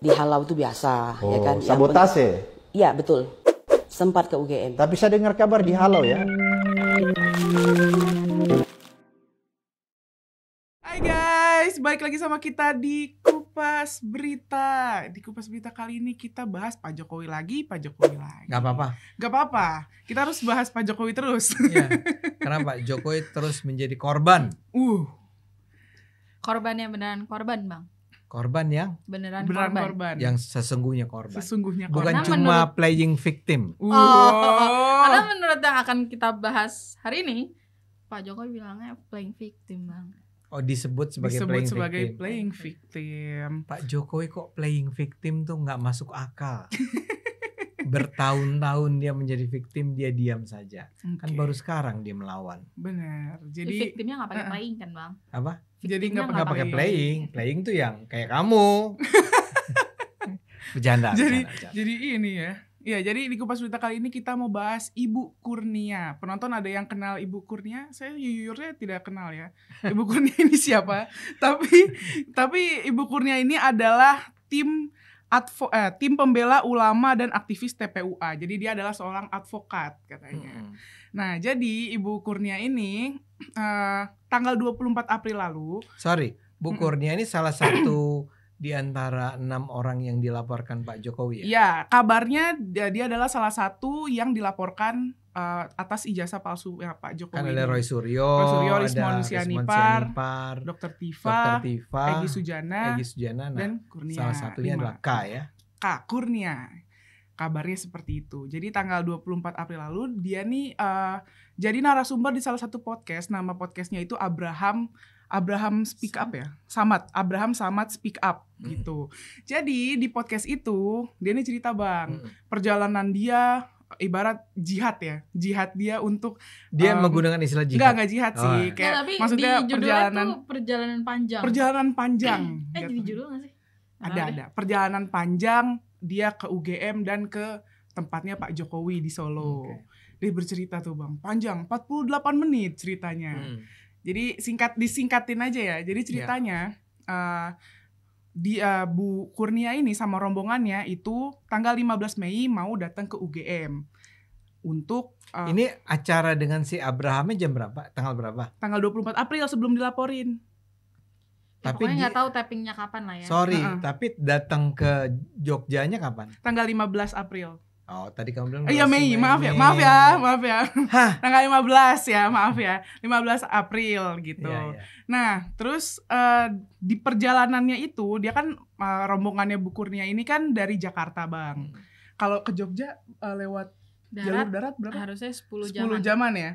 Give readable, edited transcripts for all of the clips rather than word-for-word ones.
dihalau itu biasa, ya kan? Sabotase? Iya, betul. Sempat ke UGM. Tapi saya dengar kabar dihalau ya. Hai guys, balik lagi sama kita di Kupas Berita. Di Kupas Berita kali ini kita bahas Pak Jokowi lagi. Gak apa-apa. Kita harus bahas Pak Jokowi terus. Iya, karena Pak Jokowi terus menjadi korban. Korban yang beneran korban, Bang. Korban yang Beneran korban. yang sesungguhnya korban. Bukan Karena cuma playing victim. Karena menurut yang akan kita bahas hari ini, Pak Jokowi bilangnya playing victim, Bang. Oh, disebut sebagai playing victim. Pak Jokowi kok playing victim tuh nggak masuk akal. Bertahun-tahun dia menjadi victim, dia diam saja. Kan baru sekarang dia melawan. Benar. Jadi victimnya nggak pakai playing kan, Bang? Apa? Jadi nggak pakai playing. Playing tuh yang kayak kamu. Bercanda. Jadi ini ya. Iya, jadi di Kupas Berita kali ini kita mau bahas Ibu Kurnia. Penonton ada yang kenal Ibu Kurnia? Saya jujurnya tidak kenal ya. Ibu Kurnia ini siapa? Tapi Ibu Kurnia ini adalah tim pembela ulama dan aktivis TPUA. Jadi dia adalah seorang advokat katanya. Nah, jadi Ibu Kurnia ini tanggal 24 April lalu. Sorry, Bu Kurnia ini salah satu di antara 6 orang yang dilaporkan Pak Jokowi ya? Ya, kabarnya dia adalah salah satu yang dilaporkan atas ijazah palsu ya, Pak Jokowi. Kan ada Roy Suryo, Rizmon Sianipar, Dr. Tifa, Egy Sujana, dan Kurnia. Salah satunya adalah K ya? K, Kurnia. Kabarnya seperti itu. Jadi tanggal 24 April lalu dia nih jadi narasumber di salah satu podcast. Nama podcastnya itu Abraham Speak Up ya, Abraham Samad Speak Up gitu. Jadi di podcast itu dia nih cerita, Bang, perjalanan dia ibarat jihad dia untuk dia menggunakan istilah jihad. Enggak jihad sih, kayak tapi maksudnya perjalanan panjang. Gitu. Jadi judul nggak sih? Ada perjalanan panjang dia ke UGM dan ke tempatnya Pak Jokowi di Solo. Dia bercerita tuh, Bang, panjang 48 menit ceritanya. Jadi disingkatin aja ya. Jadi ceritanya Bu Kurnia ini sama rombongannya itu tanggal 15 Mei mau datang ke UGM untuk ini acara dengan si Abrahamnya jam berapa? Tanggal berapa? Tanggal 24 April sebelum dilaporin. Tapi pokoknya nggak tahu tappingnya kapan lah ya. Sorry, tapi datang ke Jogjanya kapan? Tanggal 15 April. Oh, tadi kamu bilang Iya Mei, maaf ya. Tanggal 15 ya, maaf ya. 15 April gitu. Iya. Nah, terus di perjalanannya itu dia kan rombongannya Bu Kurnia ini kan dari Jakarta, Bang. Kalau ke Jogja lewat jalur darat berapa? Harusnya 10 jaman ya.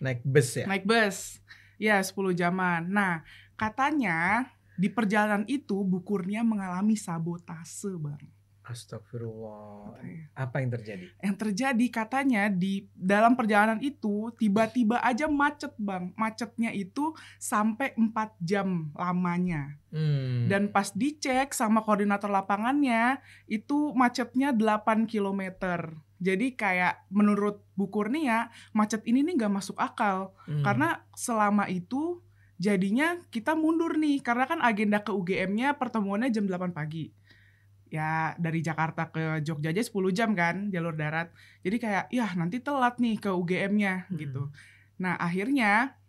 Naik bus ya? Naik bus. Ya, 10 jaman. Nah, katanya di perjalanan itu Bu Kurnia mengalami sabotase, Bang. Astagfirullah. Apa yang terjadi? Yang terjadi katanya di dalam perjalanan itu tiba-tiba aja macet, Bang. Macetnya itu sampai 4 jam lamanya. Dan pas dicek sama koordinator lapangannya itu macetnya 8 kilometer. Jadi kayak menurut Bu Kurnia macet ini nih gak masuk akal. Karena selama itu jadinya kita mundur nih. Karena kan agenda ke UGM-nya pertemuannya jam 8 pagi. Ya dari Jakarta ke Jogja aja 10 jam kan jalur darat. Jadi kayak nanti telat nih ke UGM-nya gitu. Nah akhirnya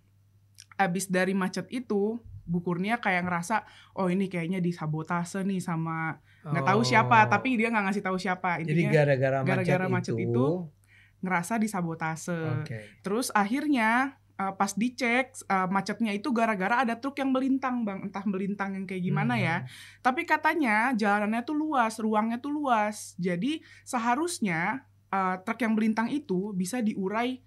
abis dari macet itu Bu Kurnia kayak ngerasa ini kayaknya disabotase nih sama nggak tahu siapa, tapi dia nggak ngasih tahu siapa. Intinya, jadi gara-gara macet itu ngerasa disabotase. Terus akhirnya pas dicek macetnya itu gara-gara ada truk yang melintang, Bang. Entah melintang yang kayak gimana ya. Tapi katanya jalanannya tuh luas, ruangnya tuh luas. Jadi seharusnya truk yang melintang itu bisa diurai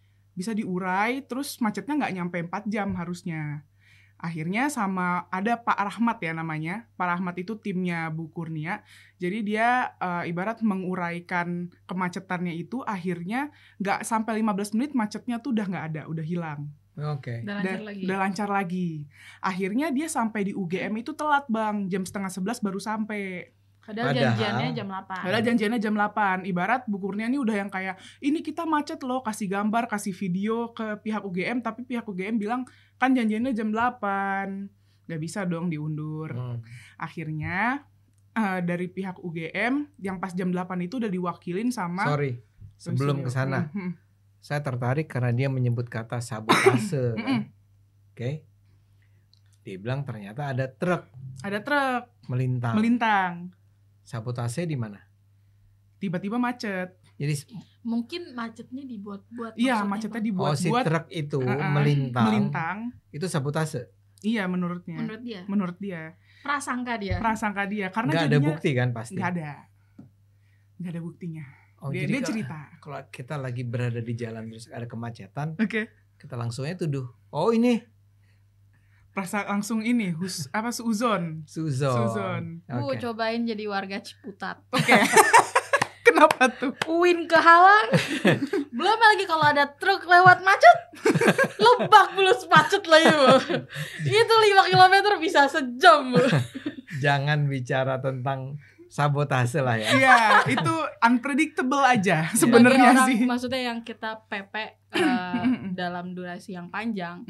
terus macetnya nggak nyampe 4 jam harusnya. Akhirnya sama ada Pak Rahmat ya namanya. Pak Rahmat itu timnya Bu Kurnia. Jadi dia ibarat menguraikan kemacetannya itu akhirnya nggak sampai 15 menit macetnya tuh udah nggak ada, udah hilang. Udah lancar lagi. Akhirnya dia sampai di UGM itu telat, Bang. Jam 10:30 baru sampai. Padahal janjiannya jam 8. Ibarat Bu Kurnia ini udah yang kayak, ini kita macet loh, kasih gambar, kasih video ke pihak UGM. Tapi pihak UGM bilang, kan janjiannya jam 8. Gak bisa dong diundur. Akhirnya dari pihak UGM yang pas jam 8 itu udah diwakilin sama Sorry, sebelum ke sana. Saya tertarik karena dia menyebut kata sabotase kan. Oke. Dia bilang ternyata ada truk melintang. Sabotase di mana? Tiba-tiba macet. Jadi Mungkin macetnya dibuat-buat. Iya, maksudnya, macetnya Bang. dibuat-buat. si truk itu melintang. Itu sabotase. Iya, menurutnya. Menurut dia. Prasangka dia. Karena Nggak ada jadinya bukti kan pasti. nggak ada buktinya. Oh, dia jadi cerita. Kalau kita lagi berada di jalan terus ada kemacetan, Oke. kita langsungnya tuduh. Oh ini Langsung ini Suzon. Bu, Oke. cobain jadi warga Ciputat. Oke. Kenapa tuh? Uin kehalang. Belum lagi kalau ada truk lewat macet. Lebak bulus macet lagi, Bu. Itu 5 km bisa sejam, Bu. Jangan bicara tentang sabotase lah ya. Iya, itu unpredictable aja sebenarnya Bagi sih. orang, maksudnya yang kita pepe dalam durasi yang panjang.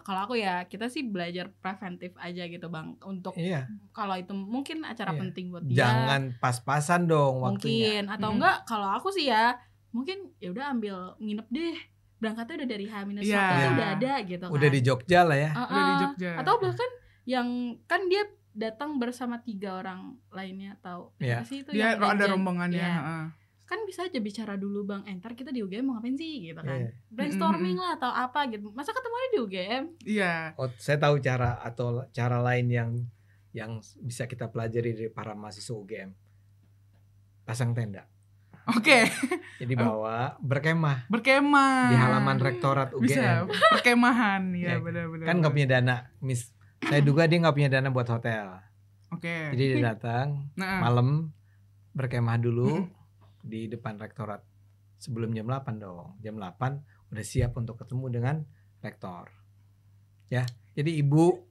Kalau aku ya, kita sih belajar preventif aja gitu, Bang. Untuk kalau itu mungkin acara penting buat dia. Jangan pas-pasan dong waktunya. Mungkin atau enggak kalau aku sih ya, mungkin ya udah ambil nginep deh. Berangkatnya udah dari H-1 udah ada gitu kan. Udah di Jogja lah ya. Udah di Jogja. Atau bahkan yang kan dia datang bersama 3 orang lainnya atau sih itu dia yang ada rombongannya. Kan bisa aja bicara dulu, Bang, ntar kita di UGM mau ngapain sih gitu kan. Brainstorming lah atau apa gitu. Masa ketemuannya di UGM? Iya. Oh, saya tahu cara lain yang bisa kita pelajari dari para mahasiswa UGM. Pasang tenda. Oke. Jadi bawa berkemah di halaman rektorat UGM. Bisa perkemahan ya, benar-benar. Kan nggak punya dana, saya duga dia nggak punya dana buat hotel. Oke. Jadi dia datang malam berkemah dulu di depan rektorat sebelum jam 8 dong. Jam 8 udah siap untuk ketemu dengan rektor. Ya, jadi ibu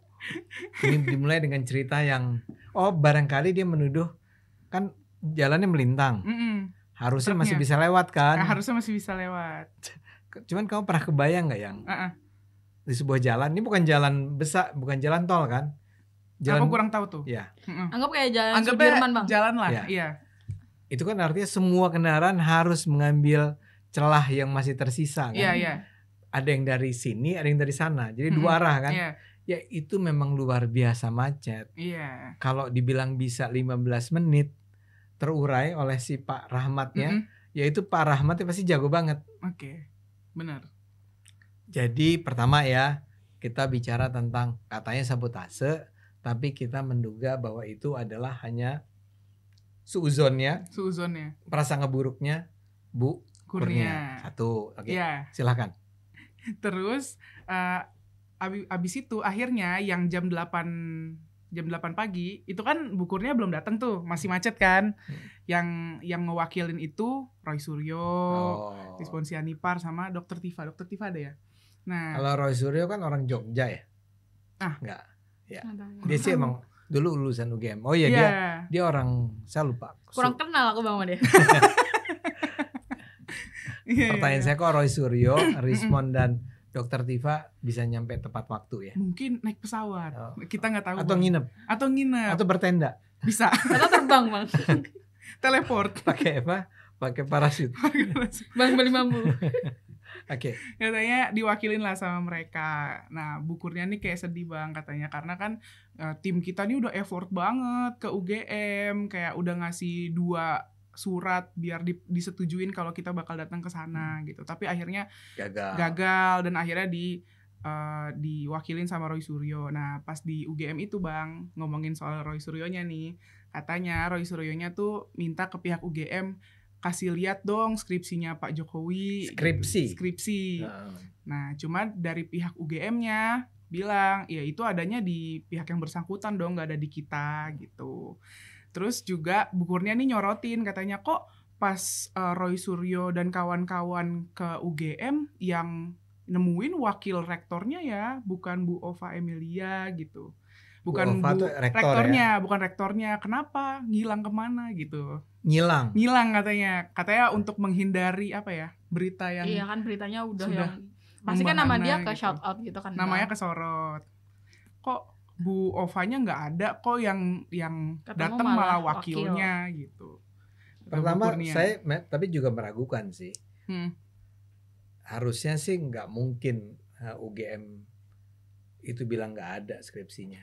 ini dimulai dengan cerita yang barangkali dia menuduh kan jalannya melintang. Harusnya masih bisa lewat kan? Harusnya masih bisa lewat. Cuman kamu pernah kebayang nggak yang di sebuah jalan, ini bukan jalan besar, bukan jalan tol kan? Aku kurang tahu tuh. Ya. Anggap kayak jalan Sudirman, Bang. Jalan lah, Ya. iya. Itu kan artinya semua kendaraan harus mengambil celah yang masih tersisa kan? Iya. Ada yang dari sini, ada yang dari sana. Jadi 2 arah kan? Iya. Ya itu memang luar biasa macet. Iya. Kalau dibilang bisa 15 menit terurai oleh si Pak Rahmatnya, ya itu Pak Rahmatnya pasti jago banget. Oke. Benar. Jadi pertama ya, kita bicara tentang katanya sabotase, tapi kita menduga bahwa itu adalah hanya suuzonnya, prasangka buruknya Bu Kurnia. 1. Oke. Yeah. Silakan. Terus abis itu akhirnya yang jam 8 pagi itu kan Bu Kurnia belum datang tuh, masih macet kan. Yang ngewakilin itu Roy Suryo, Rizpon Sianipar sama Dr. Tifa. Dr. Tifa ada ya? Nah, kalau Roy Suryo kan orang Jogja ya? Enggak. Ya. Dia sih emang dulu lulusan UGM. Oh iya, dia orang, saya lupa. Kurang kenal aku Bang sama dia. Pertanyaan saya kok Roy Suryo, Rizpon dan Dr. Tifa bisa nyampe tepat waktu ya? Mungkin naik pesawat. Kita nggak tahu. Atau nginep. Atau bertenda. Bisa. Atau terbang, Bang. Teleport. Pakai apa? Pakai parasut. Bang beli mambu. Oke. Katanya diwakilin lah sama mereka. Nah, Bu Kurnia nih kayak sedih, Bang, katanya karena kan tim kita nih udah effort banget ke UGM, kayak udah ngasih 2 surat biar disetujuin kalau kita bakal datang ke sana gitu. Tapi akhirnya gagal dan akhirnya diwakilin sama Roy Suryo. Nah, pas di UGM itu, Bang, ngomongin soal Roy Suryonya nih. Katanya Roy Suryonya tuh minta ke pihak UGM kasih lihat dong skripsinya Pak Jokowi. Skripsi. Nah, cuma dari pihak UGM-nya bilang, ya itu adanya di pihak yang bersangkutan dong, nggak ada di kita gitu. Terus juga Bu Kurnia nih nyorotin, katanya kok pas Roy Suryo dan kawan-kawan ke UGM yang nemuin wakil rektornya ya, bukan Bu Ova Emilia gitu. Bukan Bu rektornya, bukan rektornya. Kenapa? Ngilang kemana gitu. Ngilang katanya untuk menghindari apa ya, berita yang iya kan beritanya udah yang pasti kan nama dia ke gitu. shout out gitu kan. Namanya kesorot. Kok Bu Ovanya nggak ada kok yang datang malah wakilnya gitu. Pertama saya tapi juga meragukan sih. Harusnya sih nggak mungkin UGM itu bilang nggak ada skripsinya.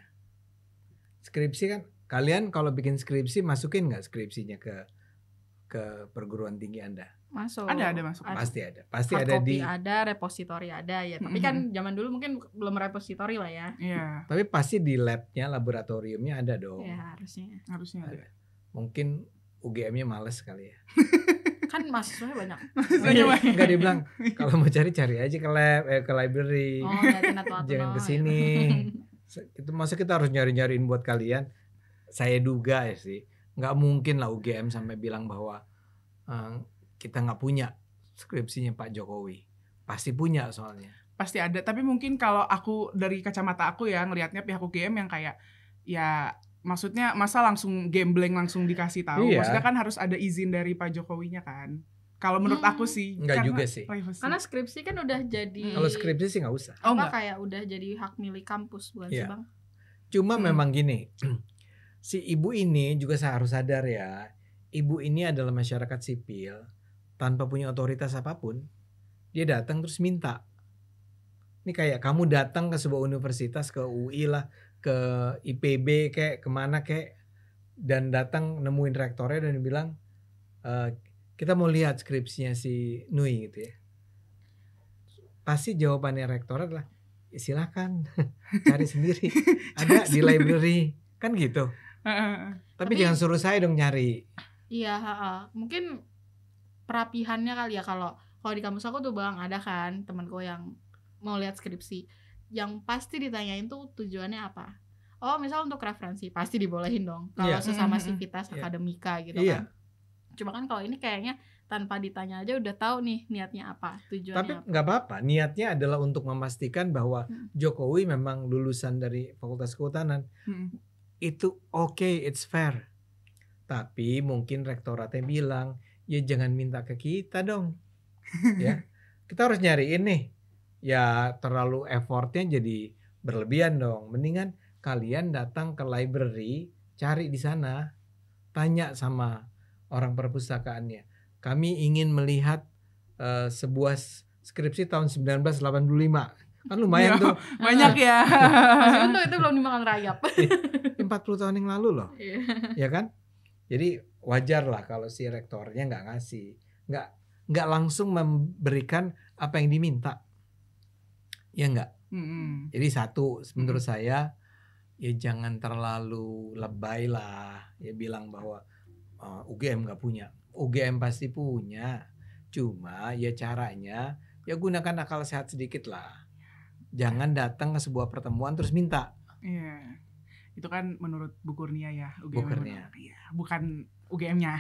Skripsi kan kalian kalau bikin skripsi masukin nggak skripsinya ke perguruan tinggi Anda? Masuk. Ada masuk. Pasti ada. Pasti hard ada copy ada, repositori ada ya. Tapi kan zaman dulu mungkin belum repositori lah ya. Iya. Tapi pasti di labnya, laboratoriumnya ada dong. Ya harusnya ada. Mungkin UGM-nya males kali ya. Kan mahasiswanya banyak. Enggak, dia bilang kalau mau cari aja ke lab, ke library. Jangan ke sini. Itu masa kita harus nyari-nyariin buat kalian. Saya duga ya sih, nggak mungkin lah UGM sampai bilang bahwa kita nggak punya skripsinya Pak Jokowi. Pasti punya soalnya. Pasti ada, tapi mungkin kalau aku dari kacamata aku ya ngelihatnya pihak UGM yang kayak ya maksudnya masa langsung gambling langsung dikasih tahu. Iya. Maksudnya kan harus ada izin dari Pak Jokowinya kan. Kalau menurut aku sih enggak juga sih. Privacy. Karena skripsi kan udah jadi Kalau skripsi sih nggak usah. Kayak udah jadi hak milik kampus bukan sih Bang? Cuma memang gini. Si ibu ini juga harus sadar ya. Ibu ini adalah masyarakat sipil tanpa punya otoritas apapun. Dia datang terus minta. Ini kayak kamu datang ke sebuah universitas, ke UI lah, ke IPB kayak kemana kayak, dan datang nemuin rektornya dan bilang kita mau lihat skripsinya si Nui gitu ya. Pasti jawabannya rektor adalah silakan cari sendiri, ada di library kan gitu. Tapi jangan suruh saya dong nyari. Iya, mungkin perapihannya kali ya. Kalau di kampus aku tuh Bang ada kan temanku yang mau lihat skripsi, yang pasti ditanyain tuh tujuannya apa. Oh misal untuk referensi pasti dibolehin dong kalau sesama sivitas akademika gitu kan. Cuma kan kalau ini kayaknya tanpa ditanya aja udah tahu nih niatnya apa, tujuannya. Tapi apa. nggak apa-apa, niatnya adalah untuk memastikan bahwa Jokowi memang lulusan dari Fakultas Kehutanan. Itu okay, it's fair. Tapi mungkin rektoratnya bilang, ya jangan minta ke kita dong. Ya, kita harus nyariin nih. Ya terlalu effortnya jadi berlebihan dong. Mendingan kalian datang ke library, cari di sana, tanya sama orang perpustakaannya. Kami ingin melihat sebuah skripsi tahun 1985. Kan lumayan tuh. Banyak ya. Masih untung itu belum dimakan rayap. 40 tahun yang lalu loh. Ya kan? Jadi wajar lah kalau si rektornya nggak ngasih. Nggak langsung memberikan apa yang diminta. Ya nggak? Jadi satu menurut saya, ya jangan terlalu lebay lah. Ya bilang bahwa UGM nggak punya. UGM pasti punya. Cuma ya caranya ya gunakan akal sehat sedikit lah. Jangan datang ke sebuah pertemuan terus minta. Iya. Itu kan menurut Bu Kurnia ya, UGM. Bu Kurnia. Iya, bukan UGM-nya.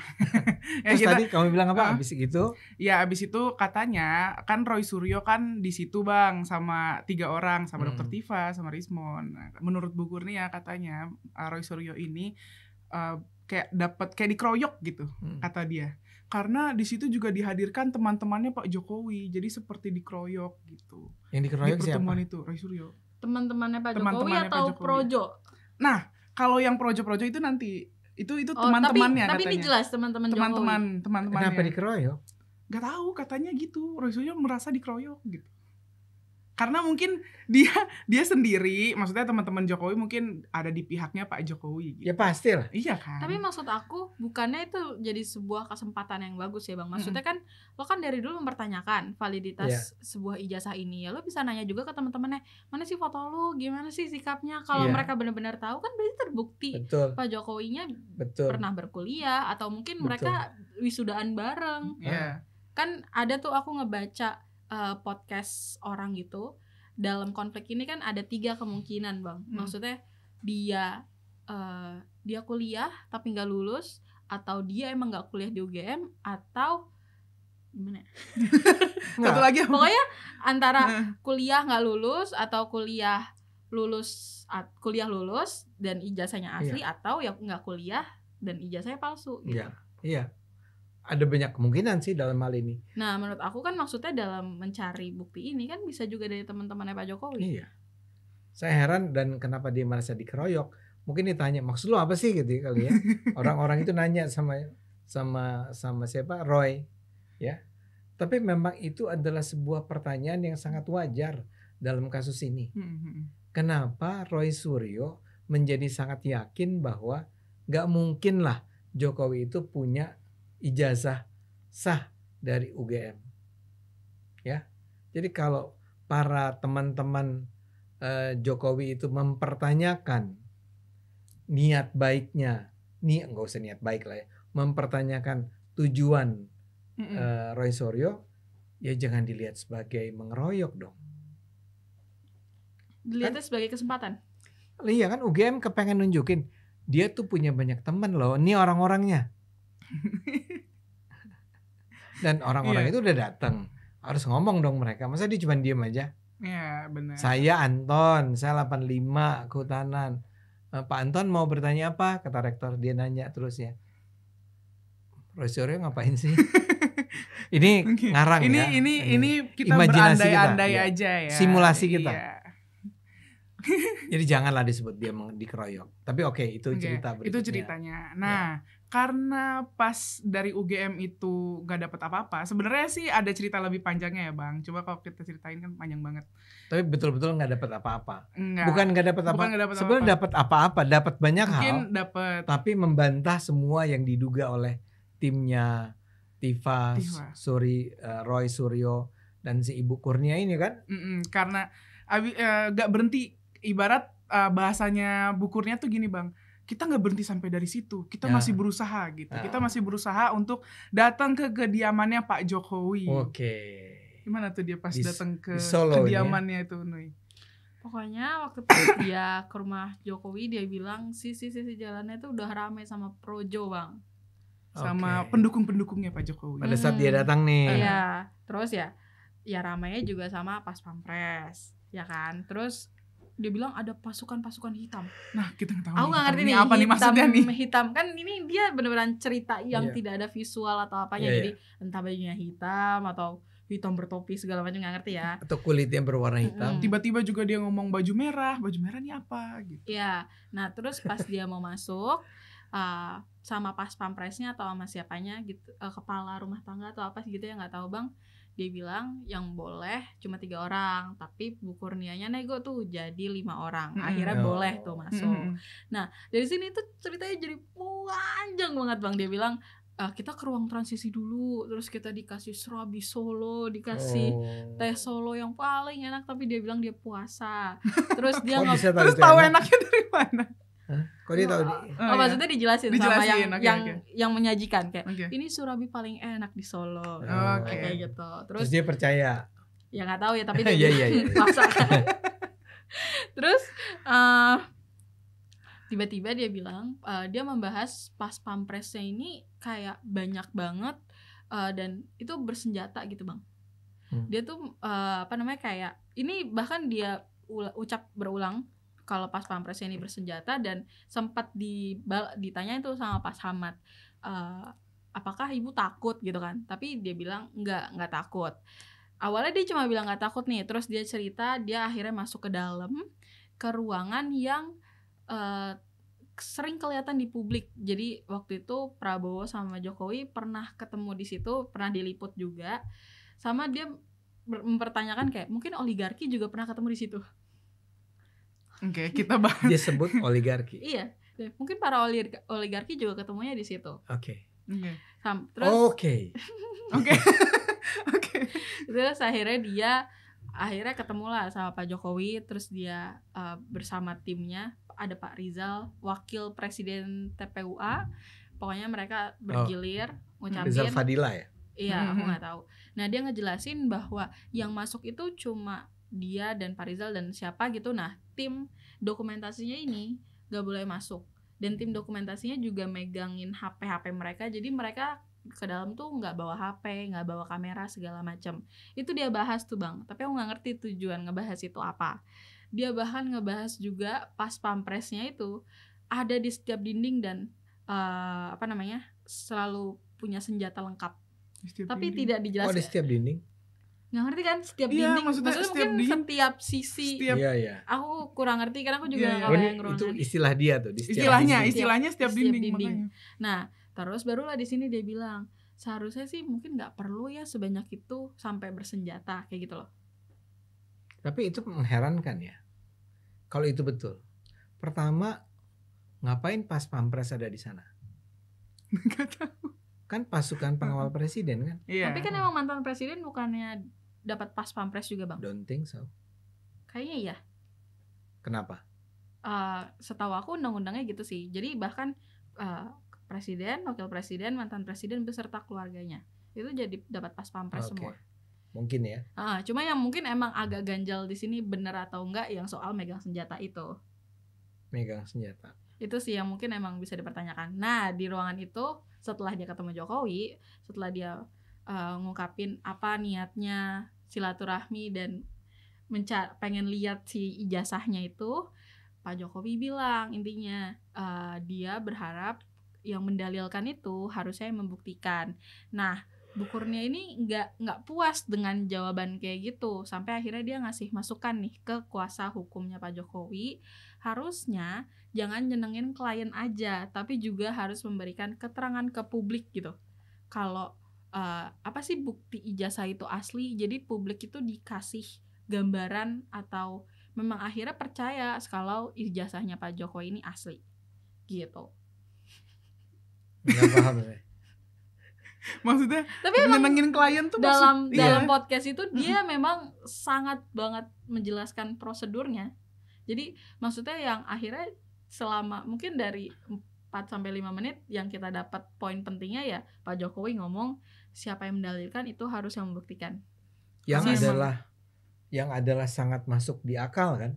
Terus tadi kamu bilang apa abis itu? Ya abis itu katanya kan Roy Suryo kan di situ Bang sama 3 orang sama Dr. Tifa sama Rismon. Nah, menurut Bu Kurnia katanya Roy Suryo ini kayak dapat kayak dikeroyok gitu kata dia. Karena di situ juga dihadirkan teman-temannya Pak Jokowi. Jadi seperti dikeroyok gitu. Yang dikeroyok di pertemuan siapa? itu Roy Suryo. Teman-temannya Pak Jokowi atau Pak Projo? Nah, kalau yang projo-projo itu nanti itu teman-temannya tapi katanya. ini jelas teman-teman Jokowi. Teman-temannya. Kenapa dikeroyok? Gak tahu, katanya gitu. Roy Suryo merasa dikeroyok gitu. Karena mungkin dia sendiri, maksudnya teman-teman Jokowi mungkin ada di pihaknya Pak Jokowi gitu. Ya pasti lah. Iya kan. Tapi maksud aku bukannya itu jadi sebuah kesempatan yang bagus ya Bang. Maksudnya kan lo kan dari dulu mempertanyakan validitas sebuah ijazah ini. Ya lo bisa nanya juga ke teman-temannya, mana sih foto lo, gimana sih sikapnya. Kalau mereka benar-benar tahu kan berarti terbukti. Betul. Pak Jokowinya pernah berkuliah atau mungkin mereka wisudaan bareng. Kan ada tuh aku ngebaca podcast orang gitu, dalam konflik ini kan ada 3 kemungkinan Bang. Maksudnya dia kuliah tapi nggak lulus, atau dia emang nggak kuliah di UGM, atau gimana? Satu lagi pokoknya antara kuliah nggak lulus atau kuliah lulus dan ijazahnya asli, atau ya nggak kuliah dan ijazahnya palsu. Gitu. Iya. Ada banyak kemungkinan sih dalam hal ini. Nah, menurut aku kan maksudnya dalam mencari bukti ini kan bisa juga dari teman-temannya Pak Jokowi. Iya. Saya heran dan kenapa dia merasa dikeroyok. Mungkin ditanya maksud lu apa sih gitu kali ya. Orang-orang itu nanya sama siapa, Roy, ya. Tapi memang itu adalah sebuah pertanyaan yang sangat wajar dalam kasus ini. Kenapa Roy Suryo menjadi sangat yakin bahwa gak mungkin lah Jokowi itu punya ijazah sah dari UGM, ya. Jadi kalau para teman-teman Jokowi itu mempertanyakan niat baiknya, nggak usah niat baik lah ya, mempertanyakan tujuan Roy Suryo, ya jangan dilihat sebagai mengeroyok dong. Dilihatnya sebagai kesempatan. Iya kan, UGM kepengen nunjukin dia tuh punya banyak teman loh, ini orang-orangnya. Dan orang-orang itu udah datang, harus ngomong dong mereka. Masa dia cuma diem aja? Iya benar. Saya Anton, saya 85 Kehutanan. Pak Anton mau bertanya apa? Kata rektor, dia nanya terus ya. Roy Suryo ngapain sih? Ini ngarang ya. Ini kita imajinasi berandai-andai kita, aja ya. Simulasi kita. Iya. Jadi janganlah disebut dia dikeroyok. Tapi oke, itu cerita berikutnya. Itu ceritanya. Nah, karena pas dari UGM itu gak dapet apa-apa, sebenarnya sih ada cerita lebih panjangnya ya Bang. Coba kalau kita ceritain kan panjang banget. Tapi betul-betul gak dapet apa-apa. Bukan gak dapet apa-apa. Sebenarnya dapet apa-apa, dapet banyak mungkin hal. Dapet. Tapi membantah semua yang diduga oleh timnya Tifa. Roy Suryo dan si Ibu Kurnia ini kan. Karena gak berhenti. Ibarat bahasanya Bu Kurnia tuh gini Bang, kita gak berhenti sampai dari situ, kita masih berusaha gitu. Kita masih berusaha untuk datang ke kediamannya Pak Jokowi. Oke. Gimana tuh dia pas datang ke Solo kediamannya itu Nui? Pokoknya waktu dia ke rumah Jokowi, dia bilang sisi jalannya tuh udah rame sama projo Bang. Sama pendukung-pendukungnya Pak Jokowi. Pada saat dia datang nih. Iya, terus ya ramainya juga sama Pas Pampres, ya kan. Terus dia bilang ada pasukan-pasukan hitam. Nah, kita nggak tahu. Aku nggak ngerti nih apa nih maksudnya nih. Hitam kan ini dia beneran cerita yang tidak ada visual atau apanya. Jadi entah bajunya hitam atau hitam bertopi segala macam, nggak ngerti ya. Atau kulitnya berwarna hitam. Tiba-tiba juga dia ngomong baju merah ini apa gitu. Iya. Nah terus pas dia mau masuk sama Pas Pampresnya atau sama siapanya gitu, kepala rumah tangga atau apa gitu ya nggak tahu Bang. Dia bilang yang boleh cuma 3 orang, tapi Bu Kurnianya nego tuh jadi 5 orang. Akhirnya boleh tuh masuk. Nah dari sini tuh ceritanya jadi panjang banget Bang. Dia bilang kita ke ruang transisi dulu, terus kita dikasih serabi Solo, dikasih teh Solo yang paling enak, tapi dia bilang dia puasa. Terus dia terus tahu enaknya dari mana? Kok dia tahu? Maksudnya dijelasin sama yang menyajikan kayak ini surabi paling enak di Solo. Kayak gitu. Terus dia percaya. Ya nggak tahu ya, tapi dia maksa. Terus tiba-tiba dia bilang dia membahas Pas Pampresnya ini kayak banyak banget dan itu bersenjata gitu Bang. Dia tuh kayak ini bahkan dia ucap berulang kalau Pas Pampresnya ini bersenjata, dan sempat ditanya itu sama Pak Samad, apakah ibu takut gitu kan? Tapi dia bilang nggak takut. Awalnya dia cuma bilang nggak takut nih, terus dia cerita dia akhirnya masuk ke dalam ke ruangan yang sering kelihatan di publik. Jadi waktu itu Prabowo sama Jokowi pernah ketemu di situ, pernah diliput juga. Sama dia mempertanyakan kayak mungkin oligarki juga pernah ketemu di situ. Oke, kita bahas. Dia sebut oligarki. Iya, mungkin para oligarki juga ketemunya di situ. Oke. Terus Oke. Terus akhirnya dia ketemulah sama Pak Jokowi, terus dia bersama timnya ada Pak Rizal, wakil presiden TPUA. Pokoknya mereka bergilir ngucapin. Rizal Fadila ya? Iya, aku nggak tahu. Nah dia ngejelasin bahwa yang masuk itu cuma dia dan Pak Rizal dan siapa gitu. Nah tim dokumentasinya ini gak boleh masuk, dan tim dokumentasinya juga megangin HP mereka, jadi mereka ke dalam tuh nggak bawa HP, nggak bawa kamera segala macam. Itu dia bahas tuh Bang, tapi aku nggak ngerti tujuan ngebahas itu apa. Dia bahkan ngebahas juga Pas Pampresnya itu ada di setiap dinding dan selalu punya senjata lengkap. Tapi tidak dijelasin. Di setiap dinding? Nggak ngerti kan setiap Iya, dinding. maksudnya mungkin setiap sisi. Iya. Aku kurang ngerti karena aku juga Iya. kalau yang Itu ruangan. istilah dia tuh. Di Istilahnya setiap Setiap dinding. Makanya. Nah, terus barulah di sini dia bilang, seharusnya sih mungkin nggak perlu ya sebanyak itu sampai bersenjata kayak gitu loh. Tapi itu mengherankan ya. Kalau itu betul. Pertama, ngapain pas pampres ada di sana? Nggak tahu. Kan pasukan pengawal presiden kan? Iya. Tapi kan emang mantan presiden bukannya dapat pas pampres juga, Bang? Don't think so. Kayaknya iya. Kenapa? Setahu aku undang-undangnya gitu sih. Jadi bahkan presiden, wakil presiden, mantan presiden beserta keluarganya itu jadi dapat pas pampres semua. Mungkin ya. Cuma yang mungkin emang agak ganjal di sini bener atau enggak yang soal megang senjata itu. Megang senjata. Itu sih yang mungkin emang bisa dipertanyakan. Nah, di ruangan itu setelah dia ketemu Jokowi, setelah dia ngungkapin apa niatnya silaturahmi dan pengen lihat si ijazahnya itu, Pak Jokowi bilang intinya dia berharap yang mendalilkan itu harusnya yang membuktikan. Nah, Bu Kurnia ini nggak puas dengan jawaban kayak gitu, sampai akhirnya dia ngasih masukan nih ke kuasa hukumnya Pak Jokowi, harusnya jangan nyenengin klien aja, tapi juga harus memberikan keterangan ke publik gitu. Kalau apa sih bukti ijazah itu asli, jadi publik itu dikasih gambaran atau memang akhirnya percaya kalau ijazahnya Pak Jokowi ini asli gitu. Nggak paham ya. Maksudnya tapi nyenengin klien tuh dalam podcast itu dia memang sangat banget menjelaskan prosedurnya. Jadi maksudnya yang akhirnya selama mungkin dari 4-5 menit yang kita dapat poin pentingnya ya Pak Jokowi ngomong siapa yang mendalilkan itu harus yang membuktikan. Yang adalah sangat masuk di akal kan?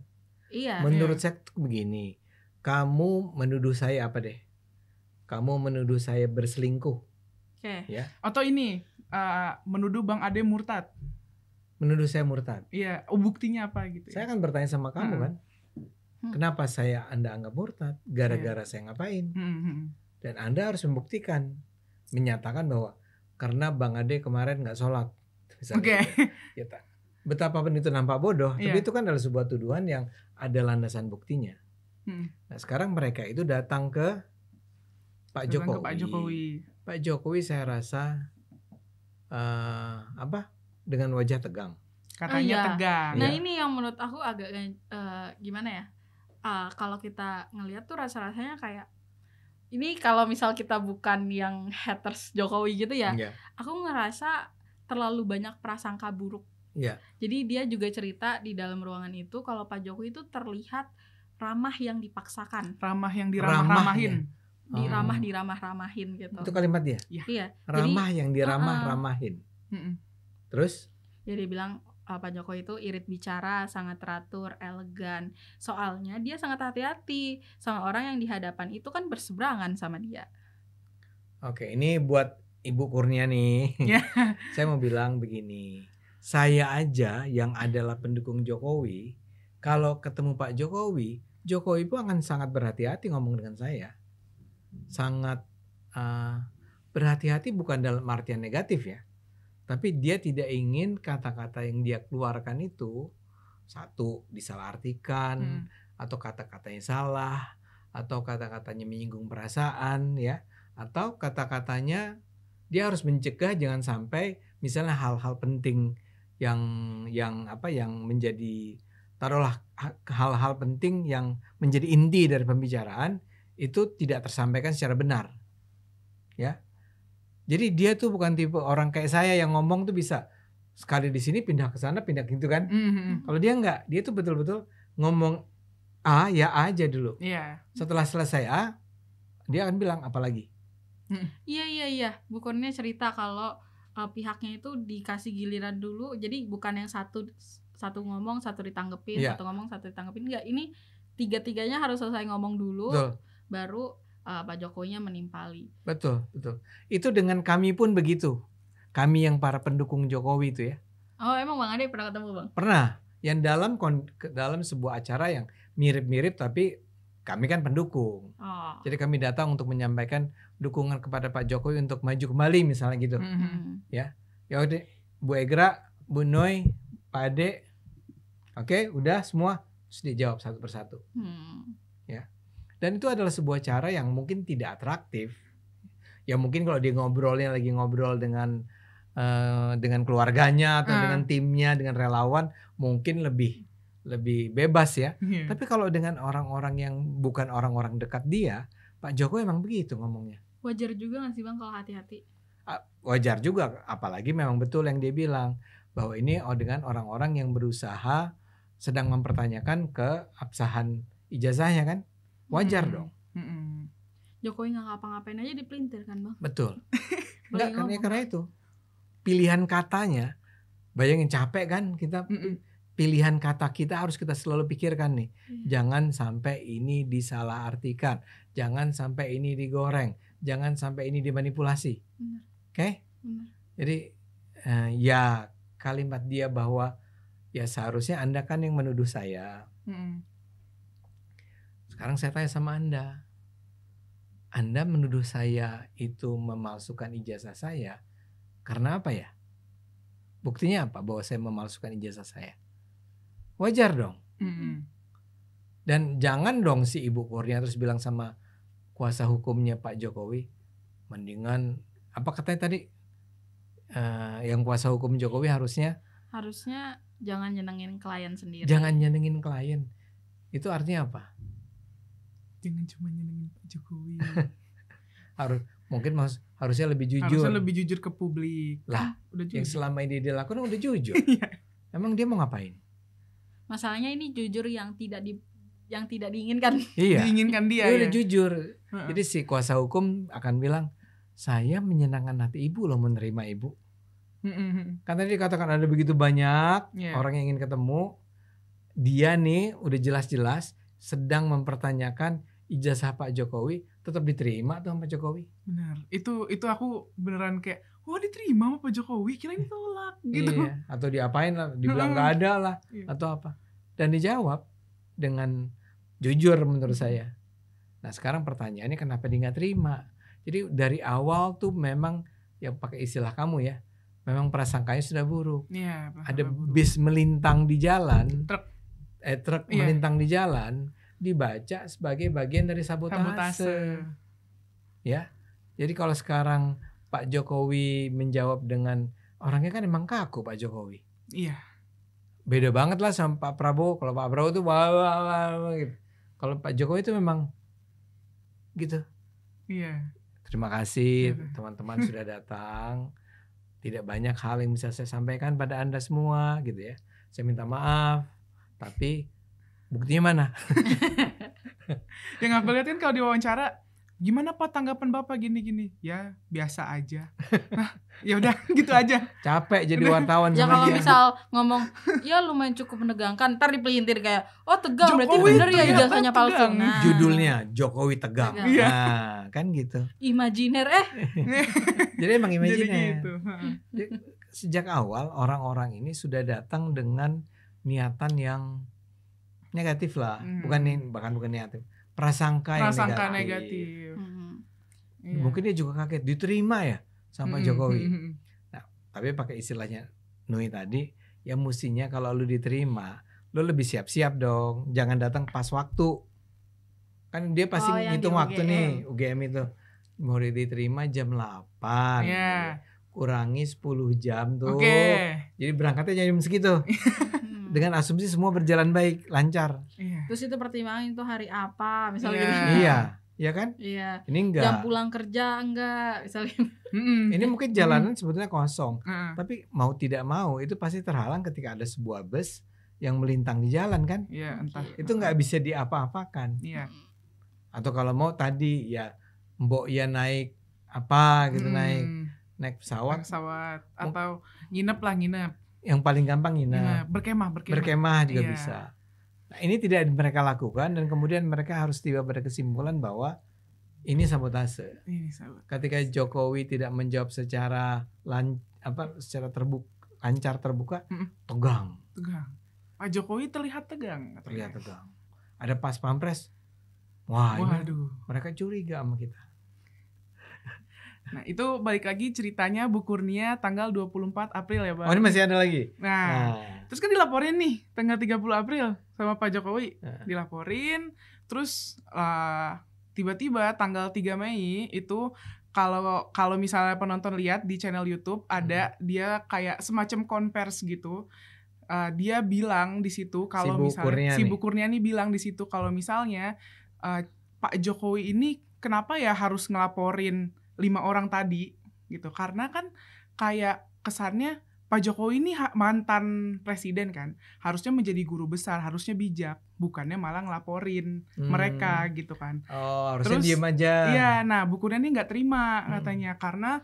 Iya. Menurut saya begini, kamu menuduh saya apa deh? Kamu menuduh saya berselingkuh. Oke. Ya. Atau ini menuduh Bang Ade murtad. Menuduh saya murtad. Iya, buktinya apa gitu. Saya akan bertanya sama kamu kan. Kenapa Anda anggap murtad? Gara-gara saya ngapain? Dan Anda harus membuktikan, menyatakan bahwa karena Bang Ade kemarin nggak sholat. Oke. Ya, betapapun itu nampak bodoh, tapi itu kan adalah sebuah tuduhan yang ada landasan buktinya. Nah sekarang mereka itu datang ke Pak Jokowi. Pak Jokowi saya rasa dengan wajah tegang. Katanya tegang. Nah ini yang menurut aku agak gimana ya? Kalau kita ngelihat tuh rasa-rasanya kayak ini kalau misal kita bukan yang haters Jokowi gitu ya, aku ngerasa terlalu banyak prasangka buruk. Jadi dia juga cerita di dalam ruangan itu kalau Pak Jokowi itu terlihat ramah yang dipaksakan, ramah yang diramah-ramahin, diramah-ramahin gitu. Itu kalimat dia. Iya. Ramah yang diramah-ramahin. Terus? Jadi bilang Pak Jokowi itu irit bicara, sangat teratur, elegan. Soalnya dia sangat hati-hati sama orang yang di hadapan itu kan berseberangan sama dia. Oke, ini buat Ibu Kurnia nih. Saya mau bilang begini. Saya aja yang adalah pendukung Jokowi, kalau ketemu Pak Jokowi, Jokowi pun akan sangat berhati-hati ngomong dengan saya. Sangat berhati-hati bukan dalam artian negatif ya. Tapi dia tidak ingin kata-kata yang dia keluarkan itu satu disalahartikan atau kata-katanya salah atau kata-katanya menyinggung perasaan ya atau kata-katanya dia harus mencegah jangan sampai misalnya hal-hal penting yang menjadi taruhlah hal-hal penting yang menjadi inti dari pembicaraan itu tidak tersampaikan secara benar ya. Jadi dia tuh bukan tipe orang kayak saya yang ngomong tuh bisa sekali di sini pindah ke sana pindah gitu kan. Kalau dia enggak, dia tuh betul-betul ngomong A ya aja dulu. Setelah selesai A, dia akan bilang apa lagi? Iya. Bu Kurnia cerita kalau pihaknya itu dikasih giliran dulu. Jadi bukan yang satu ngomong satu ditanggepin, satu ngomong satu ditanggepin. Enggak, ini tiga-tiganya harus selesai ngomong dulu. Betul. Baru Pak Jokowinya menimpali. Betul. Itu dengan kami pun begitu. Kami yang para pendukung Jokowi itu ya. Oh, emang Bang Ade pernah ketemu Bang? Pernah. Yang dalam sebuah acara yang mirip-mirip tapi kami kan pendukung. Jadi kami datang untuk menyampaikan dukungan kepada Pak Jokowi untuk maju kembali misalnya gitu. Ya. Ya udah Bu Egra Bu Noi, Pak Ade, oke, udah semua terus dijawab satu persatu. Ya. Dan itu adalah sebuah cara yang mungkin tidak atraktif. Ya mungkin kalau dia lagi ngobrol dengan keluarganya atau dengan timnya, dengan relawan, mungkin lebih bebas ya. Tapi kalau dengan orang-orang yang bukan orang-orang dekat dia, Pak Jokowi emang begitu ngomongnya. Wajar juga nggak sih Bang kalau hati-hati? Wajar juga, apalagi memang betul yang dia bilang bahwa ini dengan orang-orang yang berusaha sedang mempertanyakan keabsahan ijazahnya kan, wajar dong. Jokowi nggak ngapa-ngapain aja dipelintir kan Bang? Betul. Karena itu pilihan katanya, bayangin capek kan kita. Pilihan kata kita harus kita selalu pikirkan nih. Jangan sampai ini disalahartikan, jangan sampai ini digoreng, jangan sampai ini dimanipulasi. Oke? Jadi ya kalimat dia bahwa ya seharusnya Anda kan yang menuduh saya. Sekarang saya tanya sama Anda. Anda menuduh saya itu memalsukan ijazah saya karena apa ya? Buktinya apa bahwa saya memalsukan ijazah saya? Wajar dong. Dan jangan dong si Ibu Kurnia terus bilang sama kuasa hukumnya Pak Jokowi, mendingan apa katanya tadi, yang kuasa hukum Jokowi harusnya jangan nyenengin klien sendiri. Jangan nyenengin klien. Itu artinya apa? Jangan cuma nyenengin Pak Jokowi. Harusnya lebih jujur. Harusnya lebih jujur ke publik. Lah, udah jujur. Yang selama ini dia lakukan udah jujur. Emang dia mau ngapain? Masalahnya ini jujur yang tidak diinginkan. Iya. Diinginkan dia. Dia udah jujur. Jadi si kuasa hukum akan bilang, saya menyenangkan hati ibu loh menerima ibu. Kan tadi dikatakan ada begitu banyak orang yang ingin ketemu. Dia nih udah jelas-jelas sedang mempertanyakan ijazah Pak Jokowi, tetap diterima tuh sama Pak Jokowi. Benar. Itu aku beneran kayak, wah diterima sama Pak Jokowi, kirain ditolak gitu. Iya. Atau diapain lah, dibilang nggak ada lah, atau apa. Dan dijawab dengan jujur menurut saya. Nah sekarang pertanyaannya kenapa dia nggak terima? Jadi dari awal tuh memang ya pakai istilah kamu ya, memang prasangkanya sudah buruk. Iya, ada bis melintang di jalan, truk melintang di jalan, dibaca sebagai bagian dari sabotase. Ya, jadi kalau sekarang Pak Jokowi menjawab dengan orangnya kan emang kaku Pak Jokowi. Iya. Beda banget lah sama Pak Prabowo. Kalau Pak Prabowo tuh wah gitu. Kalau Pak Jokowi itu memang gitu. Iya. Terima kasih teman-teman sudah datang. Tidak banyak hal yang bisa saya sampaikan pada Anda semua gitu ya. Saya minta maaf. Tapi buktinya mana? Yang aku lihat kan kalau diwawancara, gimana Pak tanggapan Bapak gini-gini? Ya biasa aja. Nah, ya udah gitu aja. Capek jadi wartawan ya sama kalau dia. misal ngomong ya lumayan cukup menegangkan, ntar dipelintir kayak oh tegang Jokowi berarti bener ya ijazahnya palsu. Nah. Judulnya Jokowi tegang. Nah, kan gitu. Imajiner Jadi emang imajiner. Jadi gitu. Sejak awal orang-orang ini sudah datang dengan niatan yang negatif lah. Bukan negatif. Prasangka yang negatif. Mungkin dia juga kaget diterima ya sama Jokowi. Nah, tapi pakai istilahnya Nui tadi, ya mestinya kalau lu diterima, lu lebih siap-siap dong. Jangan datang pas waktu. Kan dia pasti ngitung waktu nih, UGM itu. Mau diterima jam 8. Yeah. Kurangi 10 jam tuh. Okay. Jadi berangkatnya jam segitu. Dengan asumsi semua berjalan baik, lancar. Terus itu pertimbangan itu hari apa misalnya gitu. Iya kan? Iya. Ini enggak. Jam pulang kerja enggak misalnya. Ini mungkin jalanan sebetulnya kosong. Tapi mau tidak mau itu pasti terhalang ketika ada sebuah bus yang melintang di jalan kan? Iya, entah. Itu enggak bisa diapa-apakan. Iya. Atau kalau mau tadi ya mbok ya naik apa gitu, naik pesawat atau nginep. Yang paling gampang nginep. Berkemah juga bisa. Nah, ini tidak mereka lakukan dan kemudian mereka harus tiba pada kesimpulan bahwa ini sabotase. Ketika Jokowi tidak menjawab secara lancar terbuka, tegang. Pak Jokowi terlihat tegang. Ada pas pampres. Wah, waduh. Mereka curiga sama kita. Nah, itu balik lagi ceritanya Bu Kurnia tanggal 24 April ya, Bang. Oh, ini masih ada lagi? Nah, terus kan dilaporin nih tanggal 30 April sama Pak Jokowi. Dilaporin, terus tiba-tiba tanggal 3 Mei itu kalau misalnya penonton lihat di channel YouTube ada dia kayak semacam konvers gitu. Dia bilang di situ kalau misalnya si Bu Kurnia nih bilang di situ kalau misalnya Pak Jokowi ini kenapa ya harus ngelaporin 5 orang tadi gitu, karena kan kayak kesannya Pak Jokowi ini mantan presiden kan, harusnya menjadi guru besar, harusnya bijak, bukannya malah ngelaporin mereka gitu kan. Oh, harusnya diem aja. Iya, nah Bu Kurnia ini nggak terima katanya karena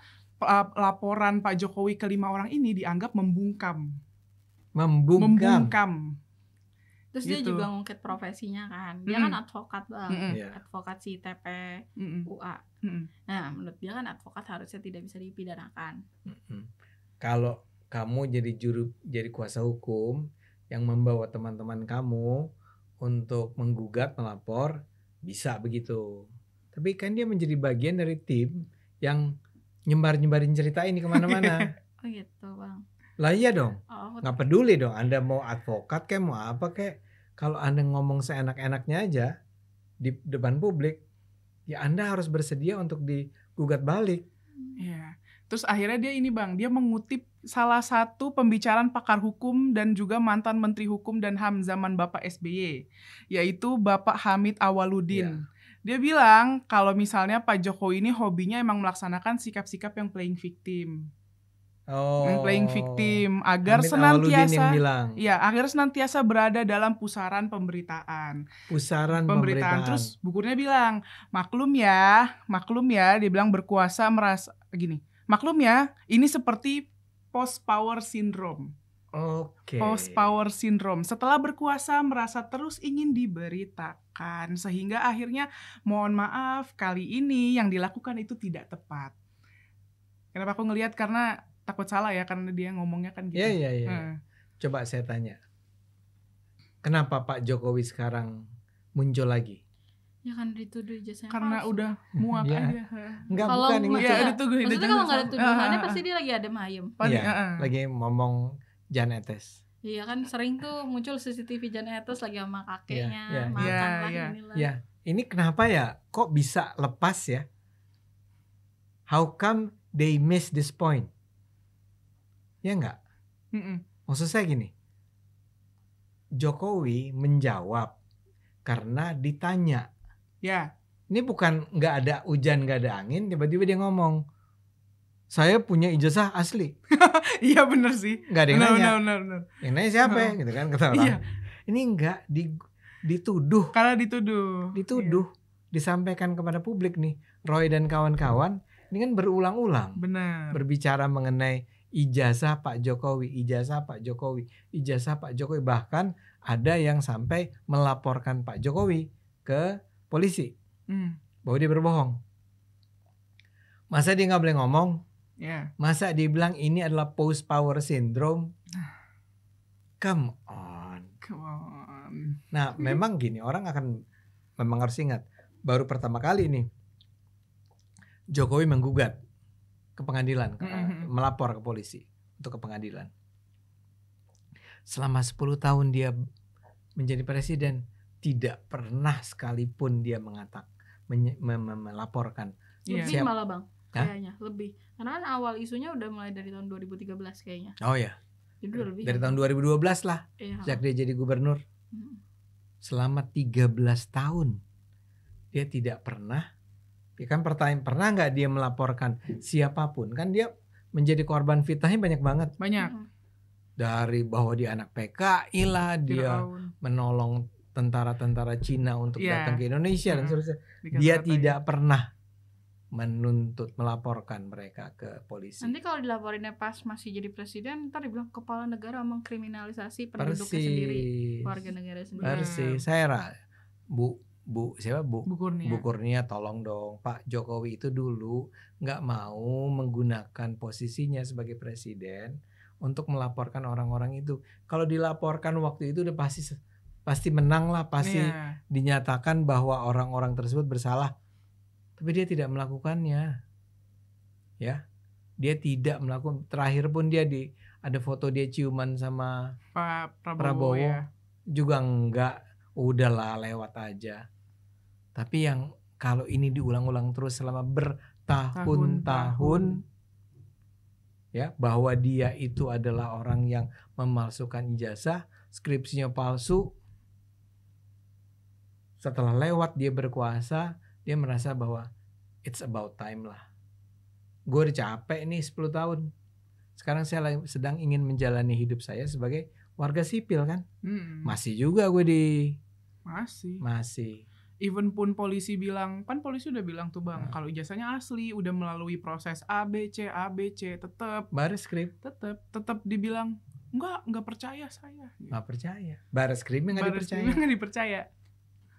laporan Pak Jokowi ke 5 orang ini dianggap membungkam. Terus dia juga ngungkit profesinya kan. Dia kan advokat, Bang. Advokat si TPUA. Nah, menurut dia kan advokat harusnya tidak bisa dipidanakan. Kalau kamu jadi kuasa hukum yang membawa teman-teman kamu untuk menggugat, melapor, bisa begitu. Tapi kan dia menjadi bagian dari tim yang nyebarin cerita ini kemana-mana. Oh gitu, Bang. Lah iya dong, nggak peduli dong Anda mau advokat kayak mau apa kayak, kalau Anda ngomong seenak-enaknya aja di depan publik, ya Anda harus bersedia untuk digugat balik. Iya. Terus akhirnya dia ini Bang, dia mengutip salah satu pembicaraan pakar hukum dan juga mantan Menteri Hukum dan HAM zaman Bapak SBY, yaitu Bapak Hamid Awaludin. Dia bilang kalau misalnya Pak Jokowi ini hobinya emang melaksanakan sikap-sikap yang playing victim. Playing victim agar senantiasa agar senantiasa berada dalam pusaran pemberitaan. Terus Bu Kurnia bilang, maklum ya, dia bilang berkuasa merasa gini. Maklum ya, ini seperti post power syndrome. Post power syndrome. Setelah berkuasa merasa terus ingin diberitakan sehingga akhirnya mohon maaf kali ini yang dilakukan itu tidak tepat. Kenapa aku ngelihat karena takut salah ya karena dia ngomongnya kan gitu. Iya. Coba saya tanya. Kenapa Pak Jokowi sekarang muncul lagi? Ya kan dituduh ijazahnya karena palsu. Udah muak aja. Enggak, bukan ini. Maksudnya kalau nggak ada tuduhannya pasti dia lagi adem ayem. Lagi ngomong Jan Etes. Iya kan sering tuh muncul CCTV Jan Etes lagi sama kakeknya makan lah inilah. Ya, ini kenapa ya? Kok bisa lepas ya? How come they miss this point? Ya enggak? Maksud saya gini, Jokowi menjawab karena ditanya. Ya. Ini bukan nggak ada hujan, nggak ada angin, tiba-tiba dia ngomong, saya punya ijazah asli. Iya benar sih. Nggak ada yang nanya. Benar. Yang nanya siapa? Gitu kan kata orang. Iya. Ini enggak dituduh. Karena dituduh. Disampaikan kepada publik nih. Roy dan kawan-kawan ini kan berulang-ulang. Benar. Berbicara mengenai ijazah Pak Jokowi. Bahkan ada yang sampai melaporkan Pak Jokowi ke polisi. Bahwa dia berbohong. Masa dia gak boleh ngomong? Masa dia bilang ini adalah post power syndrome? Come on. Nah memang gini, orang memang harus ingat, baru pertama kali nih Jokowi menggugat ke pengadilan, melapor ke polisi untuk ke pengadilan. Selama 10 tahun dia menjadi presiden, tidak pernah sekalipun dia melaporkan. Lebih malah Bang, kayaknya lebih. Karena kan awal isunya udah mulai dari tahun 2013 kayaknya. Oh ya. Jadi lebih. Dari tahun 2012 lah, sejak dia jadi gubernur. Selama 13 tahun dia tidak pernah. Ya kan pertanyaan, pernah nggak dia melaporkan siapapun? Kan dia menjadi korban fitnahnya banyak banget. Banyak. Dari bahwa dia anak PKI lah, dia menolong tentara-tentara Cina untuk datang ke Indonesia dan seterusnya. Dia tidak pernah melaporkan mereka ke polisi. Nanti kalau dilaporinnya pas masih jadi presiden, ntar dibilang kepala negara mengkriminalisasi penduduknya sendiri, warga negara sendiri. Persis. Saya Bu Kurnia. Bu Kurnia, tolong dong, Pak Jokowi itu dulu nggak mau menggunakan posisinya sebagai presiden untuk melaporkan orang-orang itu. Kalau dilaporkan waktu itu udah pasti menang lah, pasti dinyatakan bahwa orang-orang tersebut bersalah. Tapi dia tidak melakukannya. ya. Dia tidak melakukan, terakhir pun dia ada foto dia ciuman sama Pak Prabowo ya. Juga enggak, udahlah lewat aja. Tapi yang kalau ini diulang-ulang terus selama bertahun-tahun, ya, bahwa dia itu adalah orang yang memalsukan ijazah, skripsinya palsu. Setelah lewat dia berkuasa, dia merasa bahwa it's about time lah. Gue udah capek nih 10 tahun. Sekarang saya sedang ingin menjalani hidup saya sebagai warga sipil kan. Masih juga gue Masih. Even pun polisi bilang, kan polisi udah bilang tuh Bang, kalau ijazahnya asli, udah melalui proses ABC, tetap Bareskrim tetap dibilang enggak percaya saya. Enggak percaya. Bareskrim enggak dipercaya.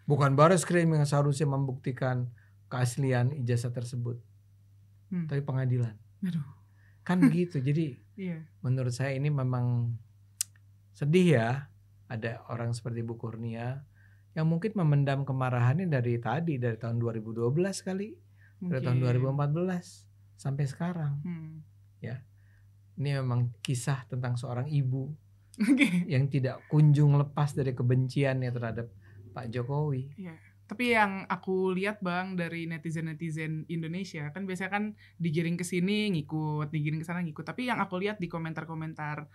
Bukan Bareskrim yang seharusnya membuktikan keaslian ijazah tersebut. Tapi pengadilan. Aduh. Kan begitu. Jadi menurut saya ini memang sedih ya. Ada orang seperti Bu Kurnia yang mungkin memendam kemarahannya dari tahun 2012 kali. Mungkin. Dari tahun 2014 sampai sekarang. Ya. Ini memang kisah tentang seorang ibu yang tidak kunjung lepas dari kebenciannya terhadap Pak Jokowi. Iya. Tapi yang aku lihat Bang dari netizen Indonesia kan biasanya kan digiring ke sini ngikut, digiring ke sana ngikut. Tapi yang aku lihat di komentar-komentar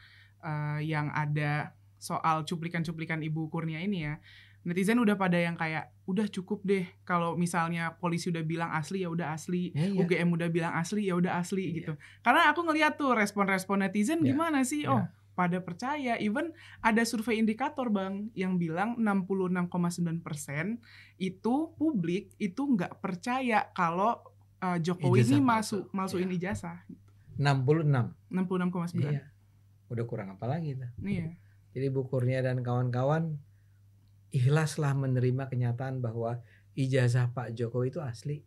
yang ada soal cuplikan-cuplikan Ibu Kurnia ini ya, netizen udah pada yang kayak udah cukup deh kalau misalnya polisi udah bilang asli ya udah asli, UGM udah bilang asli ya udah asli gitu. Karena aku ngelihat tuh respon-respon netizen gimana sih? Oh, pada percaya. Even ada survei indikator Bang yang bilang 66,9% itu publik itu nggak percaya kalau Jokowi ini masukin ijazah. 66,9. Iya. Udah kurang apa lagi tuh? Iya. Jadi Bu Kurnia dan kawan-kawan ikhlaslah menerima kenyataan bahwa ijazah Pak Jokowi itu asli.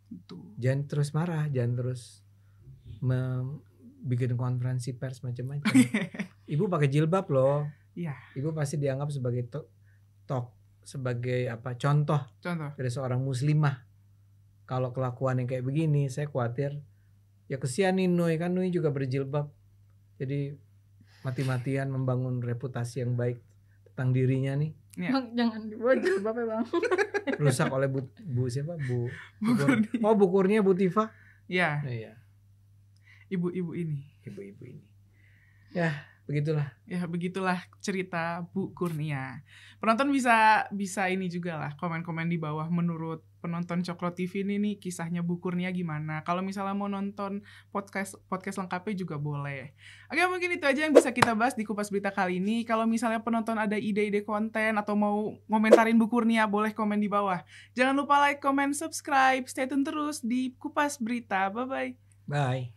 Betul. Jangan terus marah, jangan terus bikin konferensi pers macam-macam. Ibu pakai jilbab loh. Iya. Ibu pasti dianggap sebagai sebagai contoh dari seorang muslimah. Kalau kelakuan yang kayak begini, saya khawatir. Ya kesian nih Nui, kan Nui juga berjilbab. Jadi mati-matian membangun reputasi yang baik tentang dirinya nih. Ya. Bang, jangan dibuat jilbabnya Bang. Rusak oleh Bu siapa? Bu Kurnia, Bu Tifa. Iya. Iya. Ibu-ibu ini. Ya, begitulah. Ya, begitulah cerita Bu Kurnia. Penonton bisa ini juga lah, komen-komen di bawah menurut penonton Cokro TV ini nih kisahnya Bu Kurnia gimana. Kalau misalnya mau nonton podcast lengkapnya juga boleh. Oke, mungkin itu aja yang bisa kita bahas di Kupas Berita kali ini. Kalau misalnya penonton ada ide-ide konten atau mau komentarin Bu Kurnia, boleh komen di bawah. Jangan lupa like, comment, subscribe. Stay tune terus di Kupas Berita. Bye-bye. Bye.